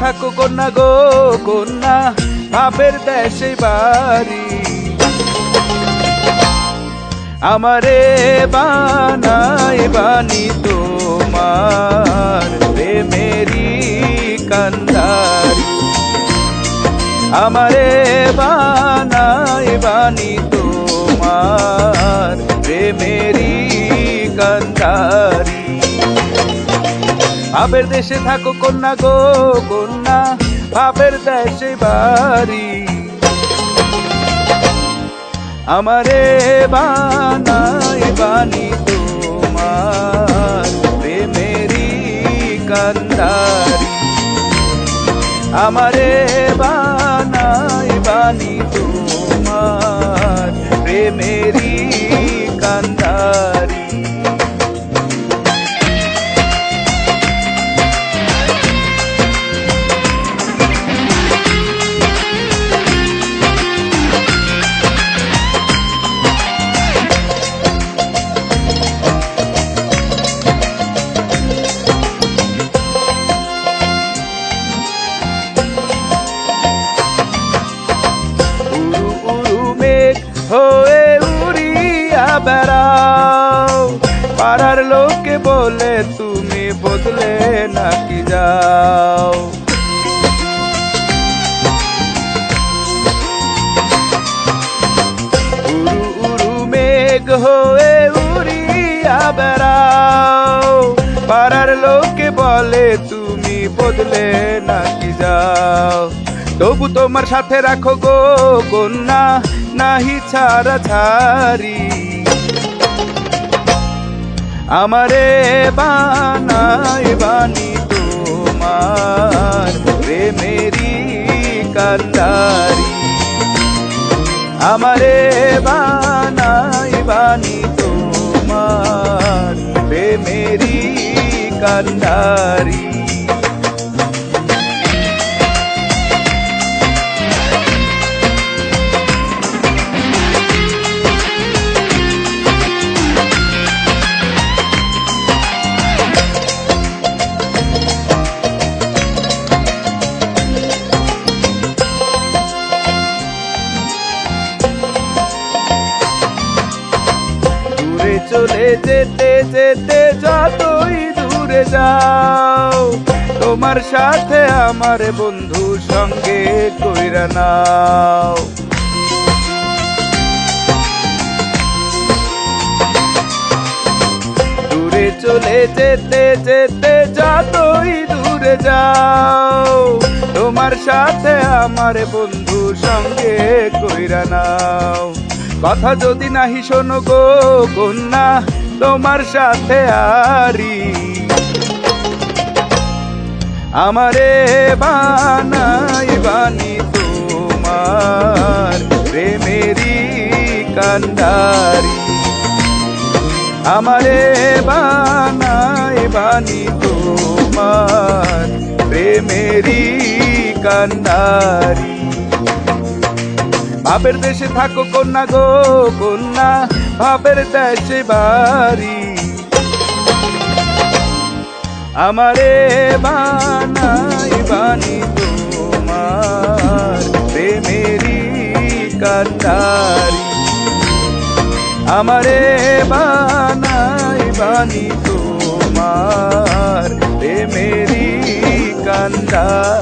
থাকো কন্যা গো কন্যা, বাপের দেশে বাড়ি। আমারে বানায় বানি তোমার প্রেমেরি কান্দারি। আমারে বানায় বানি তোমার প্রেমেরি কান্দারি। বাপের দেশে থাকো কন্যা গো কন্যা, বাপের দেশে বাড়ি। আমারে বানায় বানি তোমার প্রেমেরি কান্দারি। আমারে বানায় বানি তোমার প্রেমেরি কান্দারি। হয়ে উড়িয়া বেড়াও, পাড়ার লোকে বলে তুমি বদলে নাকি যাও। উড়ু উড়ু মেঘ হয়ে উড়িয়া বেড়াও, পাড়ার লোকে বলে তুমি বদলে নাকি যাও। তবু তোমার সাথে রাখো গো কন্যা, নাহি ছাড়া ছাড়ি। আমারে বানায় বানি তোমার প্রেমেরি কান্দারি। আমারে বানায় বানি তোমার প্রেমেরি কান্দারি। চলে যেতে যেতে যতই দূরে যাও, তোমার সাথে আমার বন্ধু সঙ্গে কইরা নাও। দূরে চলে যেতে যেতে যতই দূরে যাও, তোমার সাথে আমার বন্ধু সঙ্গে কইরা নাও। কথা যদি নাহি শোনো গো কন্যা, তোমার সাথে আরি। আমারে বানায় বানি তোমার প্রেমেরি কান্দারি। আমারে বানায় বানি তোমার প্রেমেরি কান্দারি। বাপের দেশে থাকো কন্যা গো কন্যা, বাপের দেশে বাড়ি। আমারে বানায় বানি তোমার প্রেমেরি কান্দারি। আমারে বানায় বানি তোমার প্রেমেরি কান্দারি।